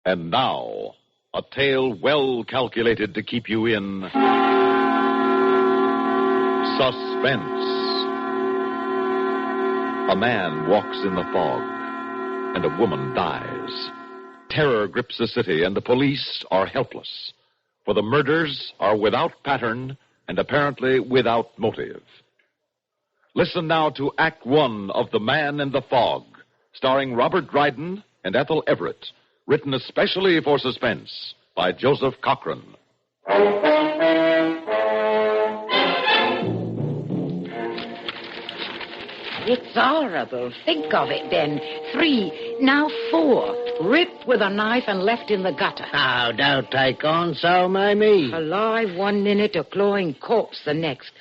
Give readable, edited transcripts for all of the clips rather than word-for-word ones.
And now, a tale well calculated to keep you in suspense. A man walks in the fog, and a woman dies. Terror grips the city, and the police are helpless. For the murders are without pattern and apparently without motive. Listen now to Act One of The Man in the Fog, starring Robert Dryden and Ethel Everett, written especially for Suspense by Joseph Cochran. It's horrible. Think of it, then. 3, now 4. Ripped with a knife and left in the gutter. Oh, don't take on so, Mamie. Alive 1 minute, a clawing corpse the next.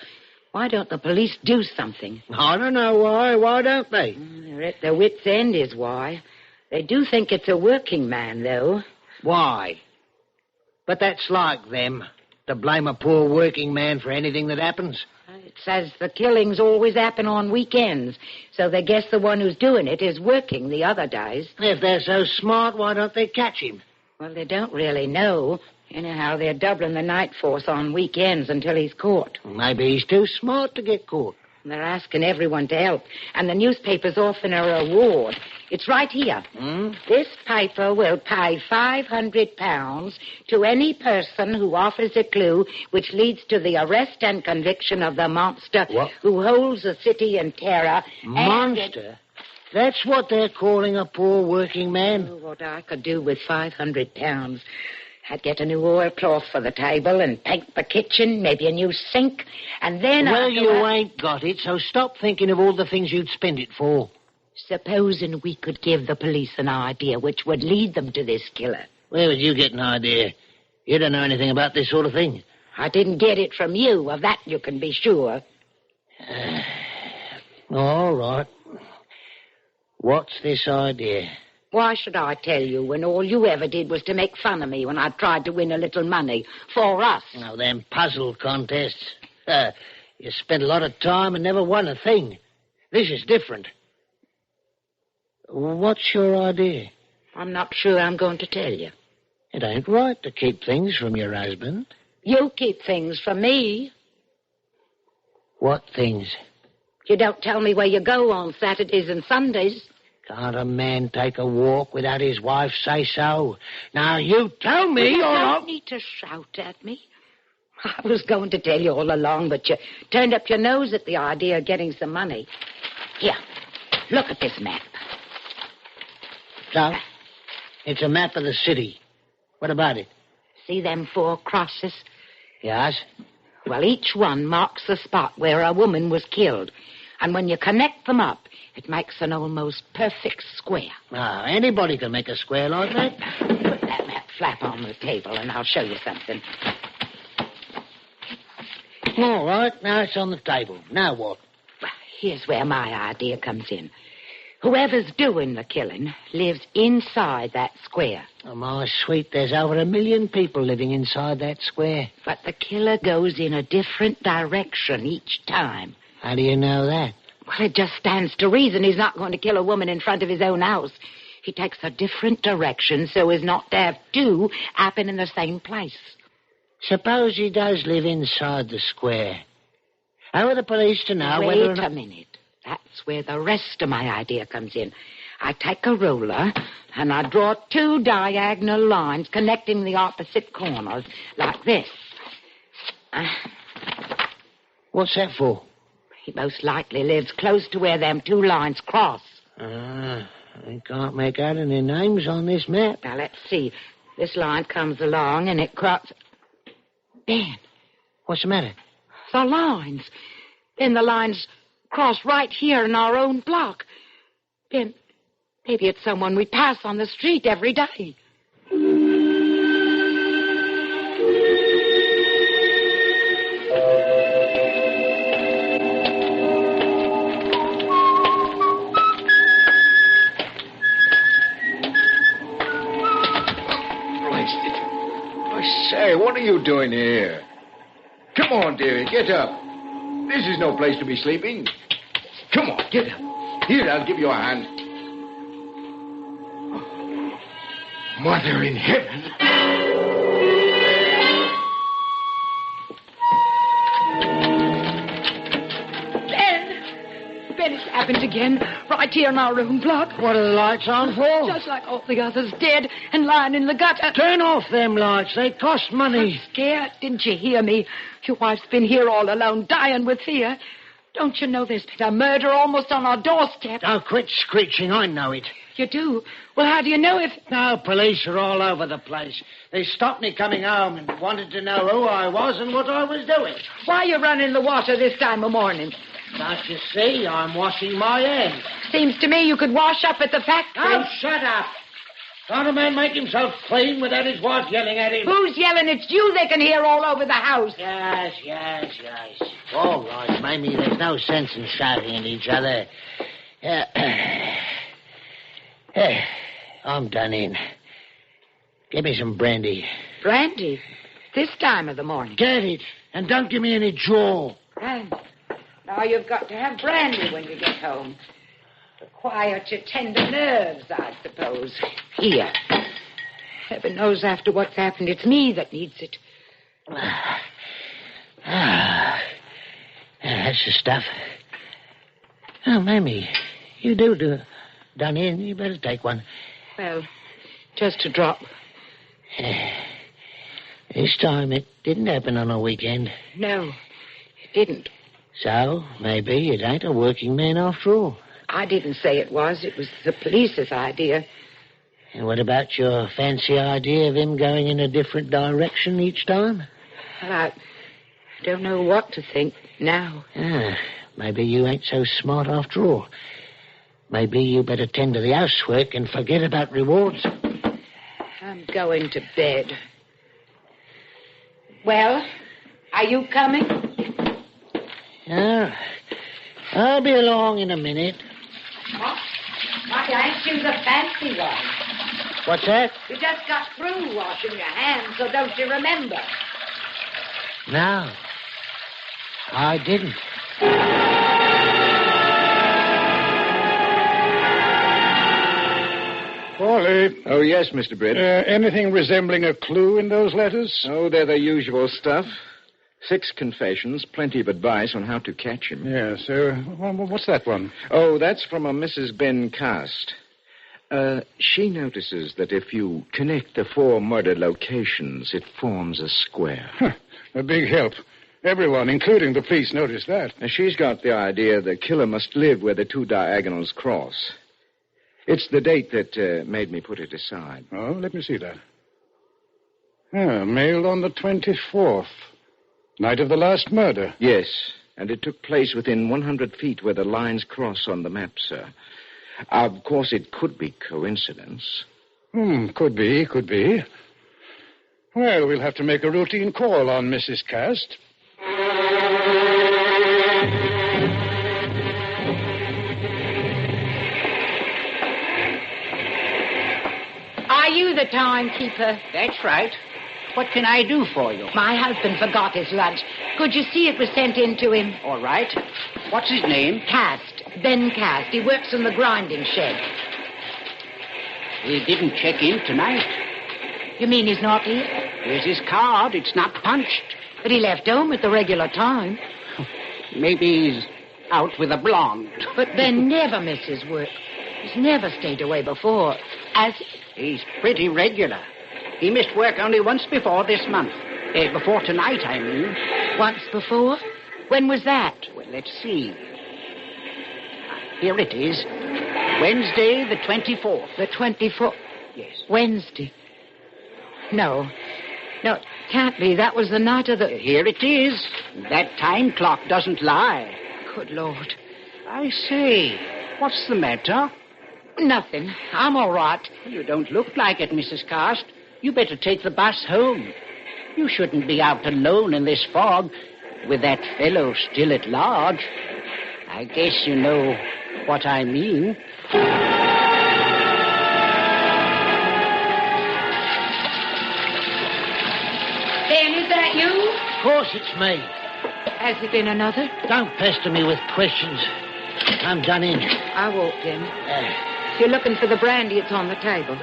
Why don't the police do something? I don't know why. Why don't they? They're at their wits' end is why. They do think it's a working man, though. Why? But that's like them, to blame a poor working man for anything that happens. It says the killings always happen on weekends, so they guess the one who's doing it is working the other days. If they're so smart, why don't they catch him? Well, they don't really know. Anyhow, they're doubling the night force on weekends until he's caught. Maybe he's too smart to get caught. They're asking everyone to help, and the newspaper's offering a reward. It's right here. This paper will pay £500 to any person who offers a clue which leads to the arrest and conviction of the monster who holds the city in terror. Monster? That's what they're calling a poor working man? Oh, what I could do with £500. I'd get a new oilcloth for the table and paint the kitchen, maybe a new sink, and then Well, you ain't got it, so stop thinking of all the things you'd spend it for. Supposing we could give the police an idea which would lead them to this killer. Where would you get an idea? You don't know anything about this sort of thing. I didn't get it from you, of that you can be sure. All right. What's this idea? Why should I tell you when all you ever did was to make fun of me when I tried to win a little money for us? Oh, them puzzle contests. You spent a lot of time and never won a thing. This is different. What's your idea? I'm not sure I'm going to tell you. It ain't right to keep things from your husband. You keep things from me. What things? You don't tell me where you go on Saturdays and Sundays. Can't a man take a walk without his wife say so? Now, you tell me You or don't need to shout at me. I was going to tell you all along, but you turned up your nose at the idea of getting some money. Here, look at this map. So? It's a map of the city. What about it? See them 4 crosses? Yes. Well, each one marks the spot where a woman was killed. And when you connect them up, it makes an almost perfect square. Now, anybody can make a square like that. Put that map flap on the table and I'll show you something. All right, now it's on the table. Now what? Here's where my idea comes in. Whoever's doing the killing lives inside that square. Oh, my sweet, there's over 1 million people living inside that square. But the killer goes in a different direction each time. How do you know that? Well, it just stands to reason he's not going to kill a woman in front of his own house. He takes a different direction so as not to have 2 happen in the same place. Suppose he does live inside the square. How are the police to know whether or Wait not... a minute. That's where the rest of my idea comes in. I take a ruler and I draw 2 diagonal lines connecting the opposite corners, like this. What's that for? He most likely lives close to where them 2 lines cross. I can't make out any names on this map. Now, let's see. This line comes along and it crosses... Ben. What's the matter? The lines. Then the lines cross right here in our own block. Ben, maybe it's someone we pass on the street every day. Say, what are you doing here? Come on, dearie, get up. This is no place to be sleeping. Come on, get up. Here, I'll give you a hand. Mother in heaven. Ben, it's happened again. Right here in our room block. What are the lights on for? Just like all the others, dead and lying in the gutter. Turn off them lights. They cost money. I'm scared. Didn't you hear me? Your wife's been here all alone, dying with fear. Don't you know there's been a murder almost on our doorstep? Oh, quit screeching. I know it. You do? Well, how do you know if... No, police are all over the place. They stopped me coming home and wanted to know who I was and what I was doing. Why are you running the water this time of morning? Don't you see? I'm washing my hands. Seems to me you could wash up at the factory. Oh, shut up. Can't a man make himself clean without his wife yelling at him? Who's yelling? It's you they can hear all over the house. Yes. All right, Mamie, there's no sense in shouting at each other. I'm done in. Give me some brandy. Brandy? This time of the morning? Get it. And don't give me any jaw. Brandy. Now you've got to have brandy when you get home. To quiet your tender nerves, I suppose. Here. Heaven knows after what's happened, it's me that needs it. That's the stuff. Oh, Mamie, you do done in. You better take one. Well, just a drop. This time it didn't happen on a weekend. No, it didn't. So, maybe it ain't a working man after all. I didn't say it was. It was the police's idea. And what about your fancy idea of him going in a different direction each time? Well, I don't know what to think now. Maybe you ain't so smart after all. Maybe you better tend to the housework and forget about rewards. I'm going to bed. Well, are you coming? I'll be along in a minute. What? Why, ain't you the fancy one? What's that? You just got through washing your hands, so don't you remember? No, I didn't. Paulie. Oh, yes, Mr. Britt. Anything resembling a clue in those letters? Oh, they're the usual stuff. 6 confessions, plenty of advice on how to catch him. Yes. What's that one? Oh, that's from a Mrs. Ben Cast. She notices that if you connect the 4 murder locations, it forms a square. A big help. Everyone, including the police, noticed that. Now, she's got the idea the killer must live where the 2 diagonals cross. It's the date that made me put it aside. Oh, let me see that. Mailed on the 24th. Night of the last murder. Yes, and it took place within 100 feet where the lines cross on the map, sir. Of course, it could be coincidence. Could be. Well, we'll have to make a routine call on Mrs. Cast. Are you the timekeeper? That's right. What can I do for you? My husband forgot his lunch. Could you see it was sent in to him? All right. What's his name? Cast. Ben Cast. He works in the grinding shed. He didn't check in tonight. You mean he's not here? Here's his card. It's not punched. But he left home at the regular time. Maybe he's out with a blonde. But Ben never misses work. He's never stayed away before. Has he? He's pretty regular. He missed work only once before this month. Before tonight, I mean. Once before? When was that? Well, let's see. Here it is. Wednesday, the 24th. The 24th? Yes. Wednesday. No, it can't be. That was the night of the... Here it is. That time clock doesn't lie. Good Lord. I say, what's the matter? Nothing. I'm all right. You don't look like it, Mrs. Cast. You better take the bus home. You shouldn't be out alone in this fog with that fellow still at large. I guess you know what I mean. Ben, is that you? Of course it's me. Has there been another? Don't pester me with questions. I'm done in. I walked in. If you're looking for the brandy, it's on the table.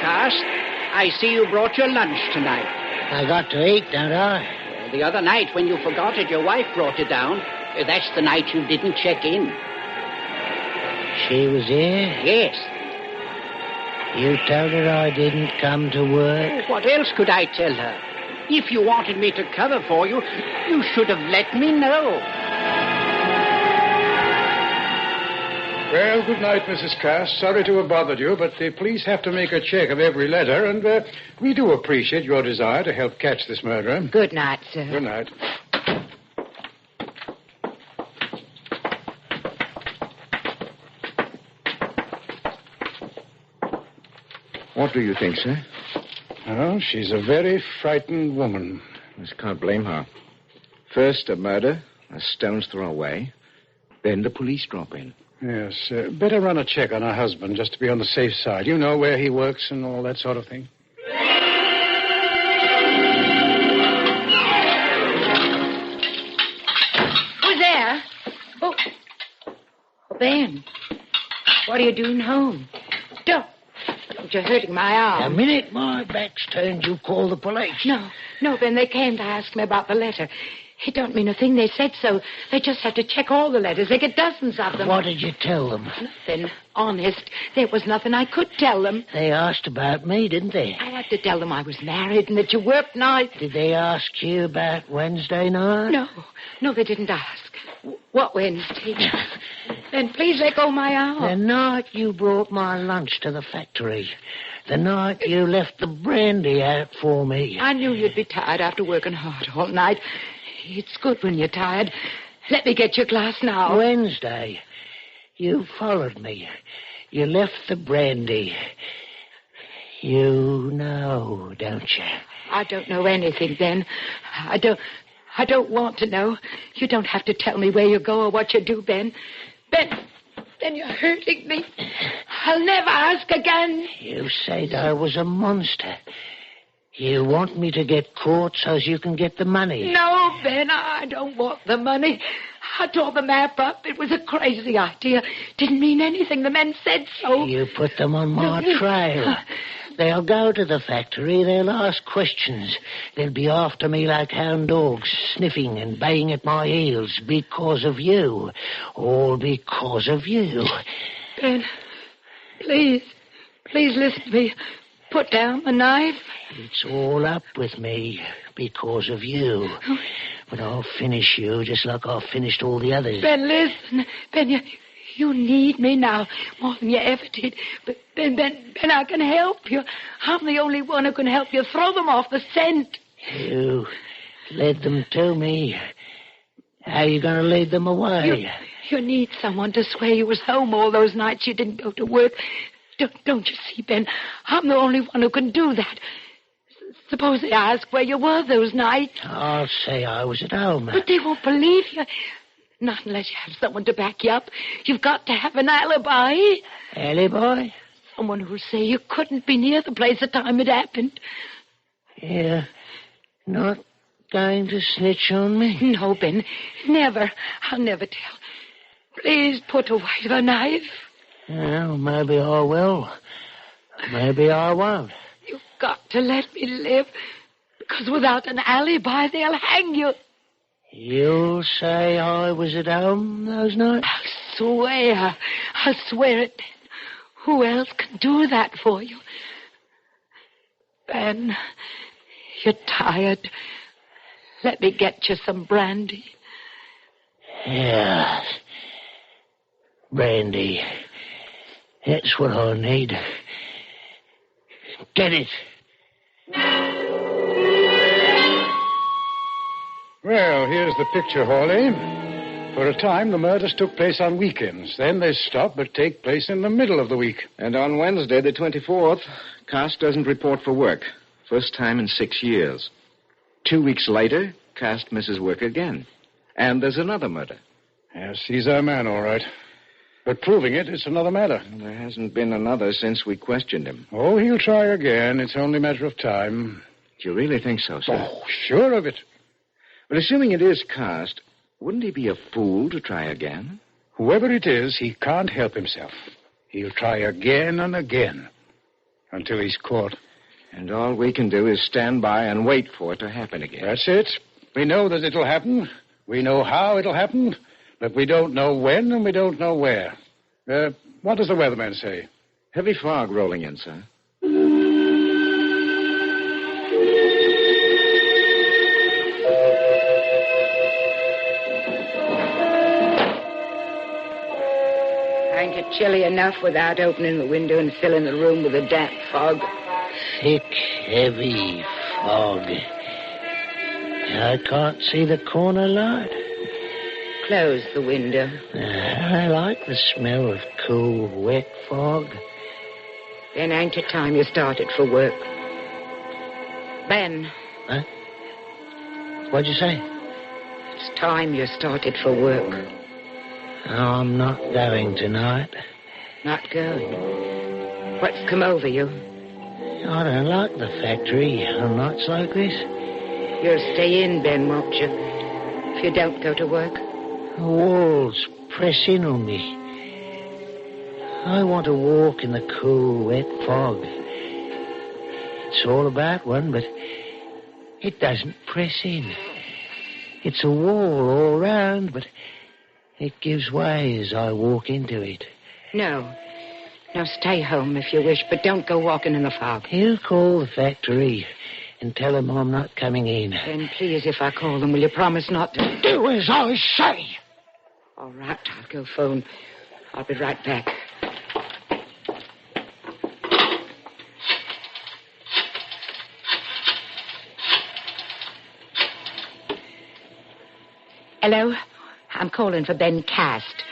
Cast. I see you brought your lunch tonight. I got to eat, don't I? The other night, when you forgot it, your wife brought it down. That's the night you didn't check in. She was here? Yes. You told her I didn't come to work? What else could I tell her? If you wanted me to cover for you, you should have let me know. Well, good night, Mrs. Cass. Sorry to have bothered you, but the police have to make a check of every letter, and we do appreciate your desire to help catch this murderer. Good night, sir. Good night. What do you think, sir? Oh, she's a very frightened woman. I just can't blame her. First a murder, a stone's throw away. Then the police drop in. Yes, better run a check on her husband just to be on the safe side. You know where he works and all that sort of thing. Who's there? Oh, Ben. What are you doing home? Don't you're hurting my arm. The minute my back's turned, you call the police. No, Ben, they came to ask me about the letter. It don't mean a thing. They said so. They just had to check all the letters. They get dozens of them. What did you tell them? Nothing. Honest. There was nothing I could tell them. They asked about me, didn't they? I had to tell them I was married and that you worked nights. Did they ask you about Wednesday night? No, they didn't ask. What Wednesday? Then please let go my arm. The night you brought my lunch to the factory. The night you left the brandy out for me. I knew you'd be tired after working hard all night. It's good when you're tired. Let me get your glass now. Wednesday. You followed me. You left the brandy. You know, don't you? I don't know anything, Ben. I don't want to know. You don't have to tell me where you go or what you do, Ben. Ben, you're hurting me. I'll never ask again. You said I was a monster. You want me to get caught so as you can get the money? No, Ben, I don't want the money. I tore the map up. It was a crazy idea. Didn't mean anything. The men said so. You put them on my trail. They'll go to the factory. They'll ask questions. They'll be after me like hound dogs, sniffing and baying at my heels because of you. All because of you. Ben, please listen to me. Put down the knife. It's all up with me because of you. But I'll finish you just like I've finished all the others. Ben, listen. Ben, you need me now more than you ever did. But Ben, I can help you. I'm the only one who can help you. Throw them off the scent. You led them to me. How are you going to lead them away? You need someone to swear you was home all those nights you didn't go to work. Don't you see, Ben? I'm the only one who can do that. Suppose they ask where you were those nights. I'll say I was at home. But they won't believe you. Not unless you have someone to back you up. You've got to have an alibi. Alibi? Someone who'll say you couldn't be near the place the time it happened. You're not going to snitch on me? No, Ben. Never. I'll never tell. Please put away the knife. Well, maybe I will. Maybe I won't. You've got to let me live. Because without an alibi, they'll hang you. You'll say I was at home those nights? I'll swear it. Who else can do that for you? Ben, you're tired. Let me get you some brandy. Yeah. Brandy. That's what I need. Get it. Well, here's the picture, Hawley. For a time, the murders took place on weekends. Then they stop but take place in the middle of the week. And on Wednesday, the 24th, Cast doesn't report for work. First time in 6 years. 2 weeks later, Cast misses work again. And there's another murder. Yes, he's our man, all right. But proving it, it's another matter. There hasn't been another since we questioned him. Oh, he'll try again. It's only a matter of time. Do you really think so, sir? Oh, sure of it. But assuming it is Cast, wouldn't he be a fool to try again? Whoever it is, he can't help himself. He'll try again and again. until he's caught. And all we can do is stand by and wait for it to happen again. That's it. We know that it'll happen. We know how it'll happen. But we don't know when and we don't know where. What does the weatherman say? Heavy fog rolling in, sir. Ain't it chilly enough without opening the window and filling the room with a damp fog? Thick, heavy fog. I can't see the corner light. Close the window. I like the smell of cool, wet fog. Then ain't it time you started for work? Ben. Huh? What'd you say? It's time you started for work. Oh, I'm not going tonight. Not going? What's come over you? I don't like the factory on nights like this. You'll stay in, Ben, won't you? If you don't go to work. The walls press in on me. I want to walk in the cool, wet fog. It's all about one, but it doesn't press in. It's a wall all round, but it gives way as I walk into it. No. No, stay home if you wish, but don't go walking in the fog. You call the factory and tell them I'm not coming in. Then please, if I call them, will you promise not to... Do as I say. All right, I'll go phone. I'll be right back. Hello? I'm calling for Ben Cast.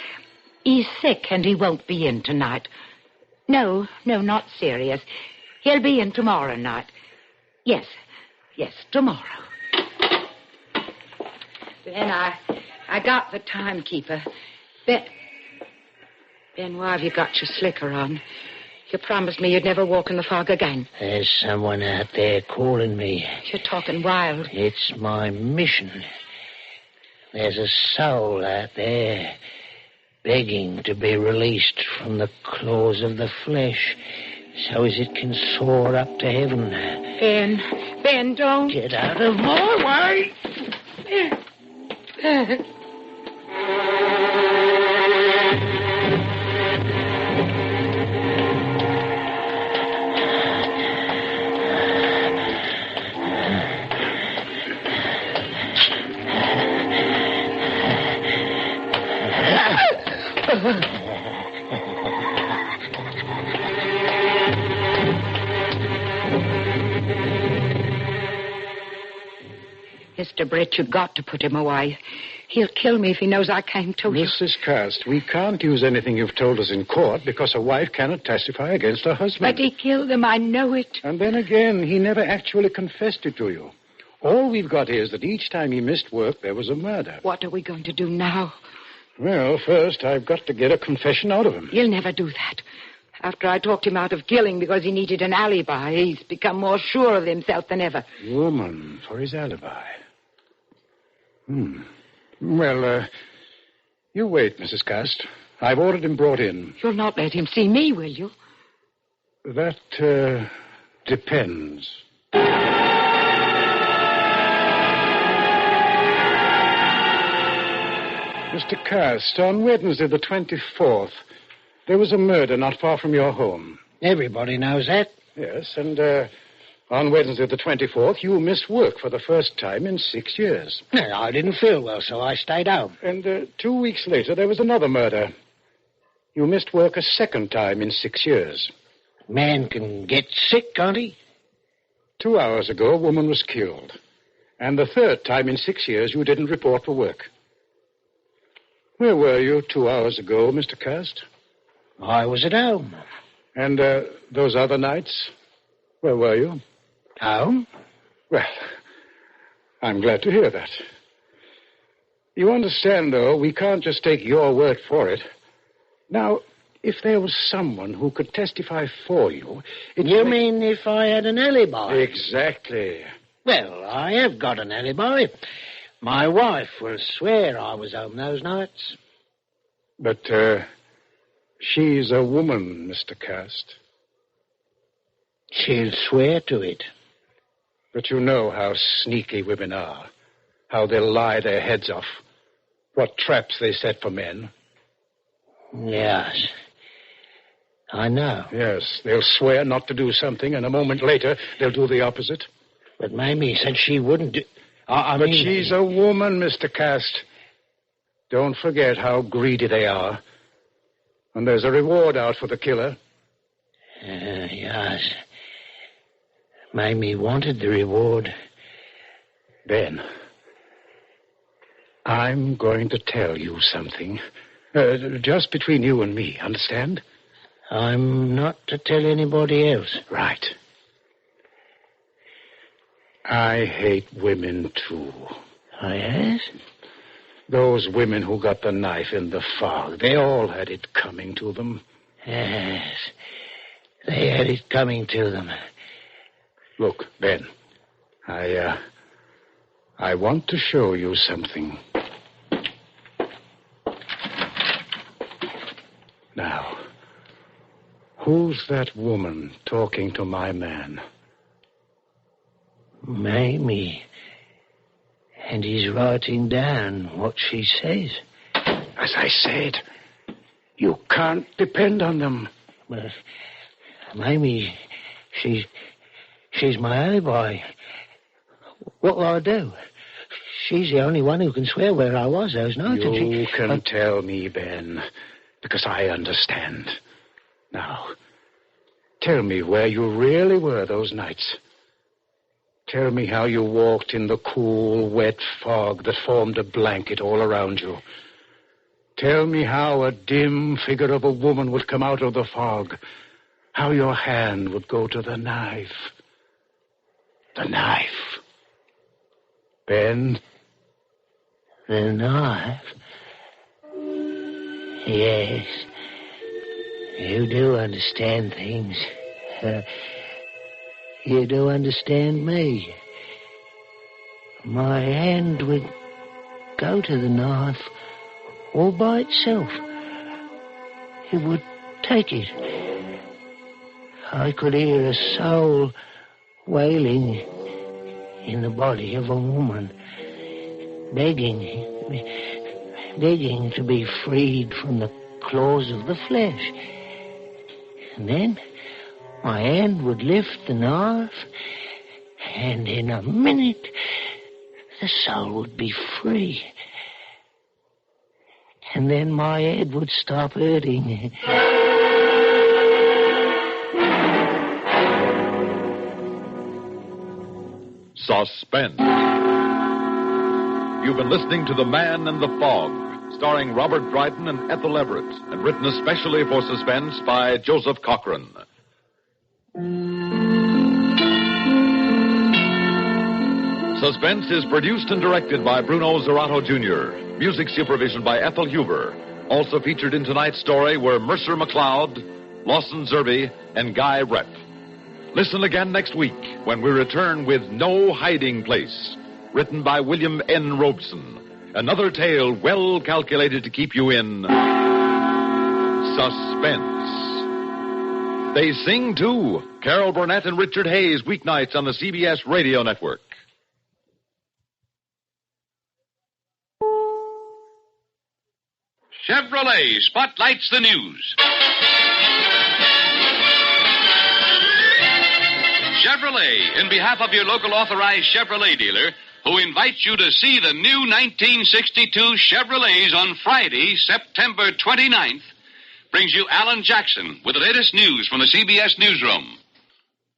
He's sick and he won't be in tonight. No, not serious. He'll be in tomorrow night. Yes, tomorrow. Ben, I got the timekeeper. Ben, why have you got your slicker on? You promised me you'd never walk in the fog again. There's someone out there calling me. You're talking wild. It's my mission. There's a soul out there begging to be released from the claws of the flesh so as it can soar up to heaven. Ben, don't. Get out of my way! Mr. Brett, you've got to put him away. He'll kill me if he knows I came to you. Mrs. Cast, we can't use anything you've told us in court because a wife cannot testify against her husband. But he killed him, I know it. And then again, he never actually confessed it to you. All we've got is that each time he missed work, there was a murder. What are we going to do now? Well, first, I've got to get a confession out of him. You'll never do that. After I talked him out of killing because he needed an alibi, he's become more sure of himself than ever. Woman for his alibi. Well, you wait, Mrs. Cast. I've ordered him brought in. You'll not let him see me, will you? That, depends. Mr. Cast, on Wednesday the 24th, there was a murder not far from your home. Everybody knows that. Yes, and, on Wednesday the 24th, you missed work for the first time in 6 years. I didn't feel well, so I stayed home. And 2 weeks later, there was another murder. You missed work a second time in 6 years. Man can get sick, can't he? 2 hours ago, a woman was killed. And the third time in 6 years, you didn't report for work. Where were you 2 hours ago, Mr. Cast? I was at home. And those other nights, where were you? Home? Well, I'm glad to hear that. You understand, though, we can't just take your word for it. Now, if there was someone who could testify for you... You mean if I had an alibi? Exactly. Well, I have got an alibi. My wife will swear I was home those nights. But, she's a woman, Mr. Cast. She'll swear to it. But you know how sneaky women are. How they'll lie their heads off. What traps they set for men. Yes. I know. Yes, they'll swear not to do something, and a moment later, they'll do the opposite. But Mamie said she wouldn't do... But she's a woman, Mr. Cast. Don't forget how greedy they are. And there's a reward out for the killer. Yes. Mamie wanted the reward. Ben, I'm going to tell you something. Just between you and me, understand? I'm not to tell anybody else. Right. I hate women, too. Oh, yes? Those women who got the knife in the fog, they all had it coming to them. Yes. They had it coming to them. Look, Ben, I want to show you something. Now, who's that woman talking to my man? Mamie. And he's writing down what she says. As I said, you can't depend on them. But Mamie, she's my alibi. What will I do? She's the only one who can swear where I was those nights. You can tell me, Ben, because I understand. Now, tell me where you really were those nights. Tell me how you walked in the cool, wet fog that formed a blanket all around you. Tell me how a dim figure of a woman would come out of the fog. How your hand would go to the knife. The knife. Ben? The knife? Yes. You do understand things. You do understand me. My hand would go to the knife all by itself. It would take it. I could hear a soul wailing in the body of a woman, begging to be freed from the claws of the flesh. And then my hand would lift the knife, and in a minute, the soul would be free. And then my head would stop hurting. Suspense. You've been listening to The Man in the Fog, starring Robert Dryden and Ethel Everett, and written especially for Suspense by Joseph Cochran. Suspense is produced and directed by Bruno Zerato Jr. Music supervision by Ethel Huber. Also featured in tonight's story were Mercer McLeod, Lawson Zerby, and Guy Rep. Listen again next week when we return with No Hiding Place, written by William N. Robeson. Another tale well calculated to keep you in suspense. They sing, too. Carol Burnett and Richard Hayes, weeknights on the CBS Radio Network. Chevrolet spotlights the news. Chevrolet, in behalf of your local authorized Chevrolet dealer, who invites you to see the new 1962 Chevrolets on Friday, September 29th, brings you Alan Jackson with the latest news from the CBS newsroom.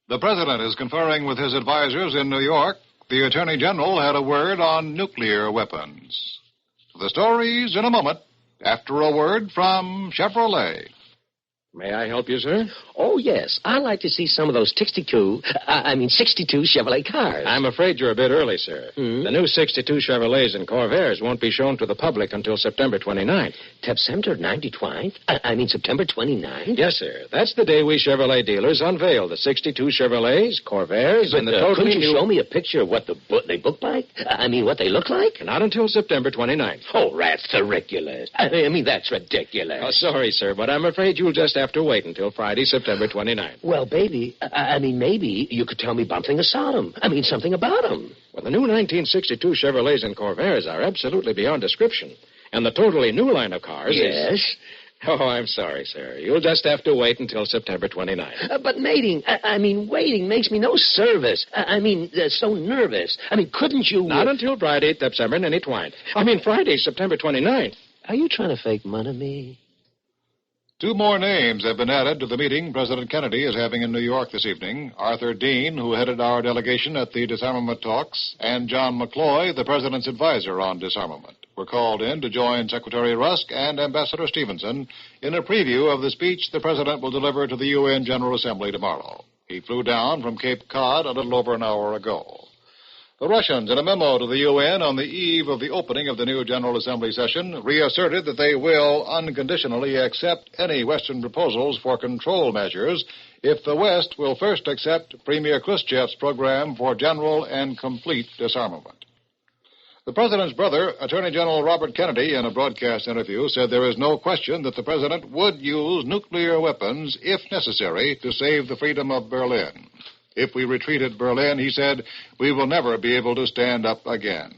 The president is conferring with his advisors in New York. The attorney general had a word on nuclear weapons. The stories in a moment, after a word from Chevrolet. May I help you, sir? Oh, yes. I'd like to see some of those 62 Chevrolet cars. I'm afraid you're a bit early, sir. The new 62 Chevrolets and Corvairs won't be shown to the public until September 29th. September 29th? September 29th? Yes, sir. That's the day we Chevrolet dealers unveil the 62 Chevrolets, Corvairs, and the totally couldn't you show me a picture of what they look like? What they look like? Not until September 29th. Oh, that's ridiculous. That's ridiculous. Oh, sorry, sir, but I'm afraid you'll just have have to wait until Friday, September 29th. Well, baby, maybe you could tell me something of Sodom. Something about them. Well, the new 1962 Chevrolets and Corvairs are absolutely beyond description. And the totally new line of cars Yes? Oh, I'm sorry, sir. You'll just have to wait until September 29th. But waiting makes me no service. So nervous. Couldn't you... Not until Friday, September 29th. Friday, September 29th. Are you trying to fake money me? 2 more names have been added to the meeting President Kennedy is having in New York this evening. Arthur Dean, who headed our delegation at the disarmament talks, and John McCloy, the President's advisor on disarmament, were called in to join Secretary Rusk and Ambassador Stevenson in a preview of the speech the President will deliver to the UN General Assembly tomorrow. He flew down from Cape Cod a little over an hour ago. The Russians, in a memo to the UN on the eve of the opening of the new General Assembly session, reasserted that they will unconditionally accept any Western proposals for control measures if the West will first accept Premier Khrushchev's program for general and complete disarmament. The President's brother, Attorney General Robert Kennedy, in a broadcast interview, said there is no question that the President would use nuclear weapons, if necessary, to save the freedom of Berlin. If we retreat at Berlin, he said, we will never be able to stand up again.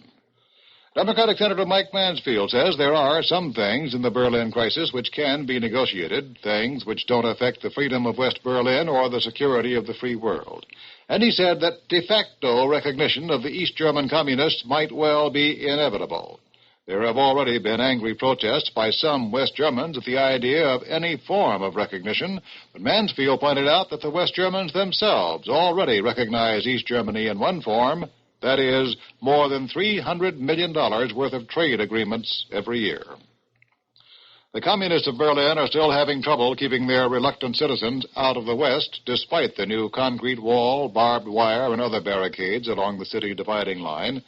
Democratic Senator Mike Mansfield says there are some things in the Berlin crisis which can be negotiated, things which don't affect the freedom of West Berlin or the security of the free world. And he said that de facto recognition of the East German communists might well be inevitable. There have already been angry protests by some West Germans at the idea of any form of recognition, but Mansfield pointed out that the West Germans themselves already recognize East Germany in one form, that is, more than $300 million worth of trade agreements every year. The communists of Berlin are still having trouble keeping their reluctant citizens out of the West, despite the new concrete wall, barbed wire, and other barricades along the city dividing line.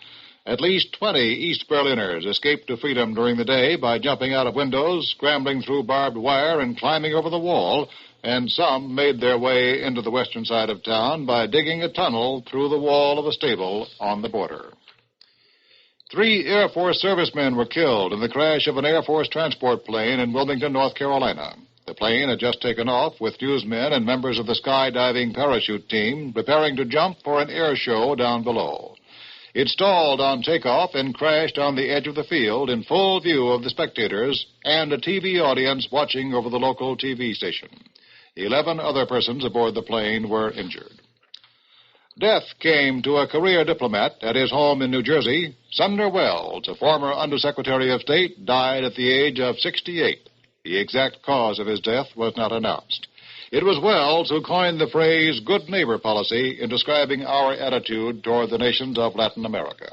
At least 20 East Berliners escaped to freedom during the day by jumping out of windows, scrambling through barbed wire, and climbing over the wall, and some made their way into the western side of town by digging a tunnel through the wall of a stable on the border. 3 Air Force servicemen were killed in the crash of an Air Force transport plane in Wilmington, North Carolina. The plane had just taken off with newsmen and members of the skydiving parachute team preparing to jump for an air show down below. It stalled on takeoff and crashed on the edge of the field in full view of the spectators and a TV audience watching over the local TV station. 11 other persons aboard the plane were injured. Death came to a career diplomat at his home in New Jersey. Sumner Wells, a former Undersecretary of State, died at the age of 68. The exact cause of his death was not announced. It was Wells who coined the phrase good neighbor policy in describing our attitude toward the nations of Latin America.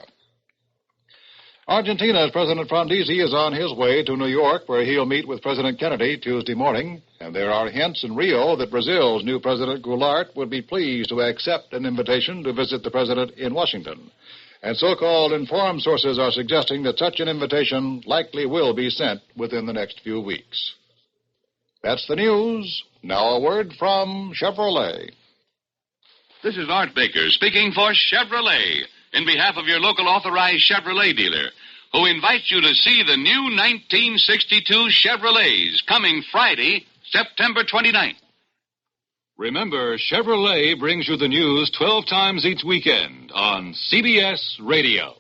Argentina's President Frondizi is on his way to New York, where he'll meet with President Kennedy Tuesday morning. And there are hints in Rio that Brazil's new President Goulart would be pleased to accept an invitation to visit the President in Washington. And so-called informed sources are suggesting that such an invitation likely will be sent within the next few weeks. That's the news. Now a word from Chevrolet. This is Art Baker speaking for Chevrolet in behalf of your local authorized Chevrolet dealer, who invites you to see the new 1962 Chevrolets coming Friday, September 29th. Remember, Chevrolet brings you the news 12 times each weekend on CBS Radio.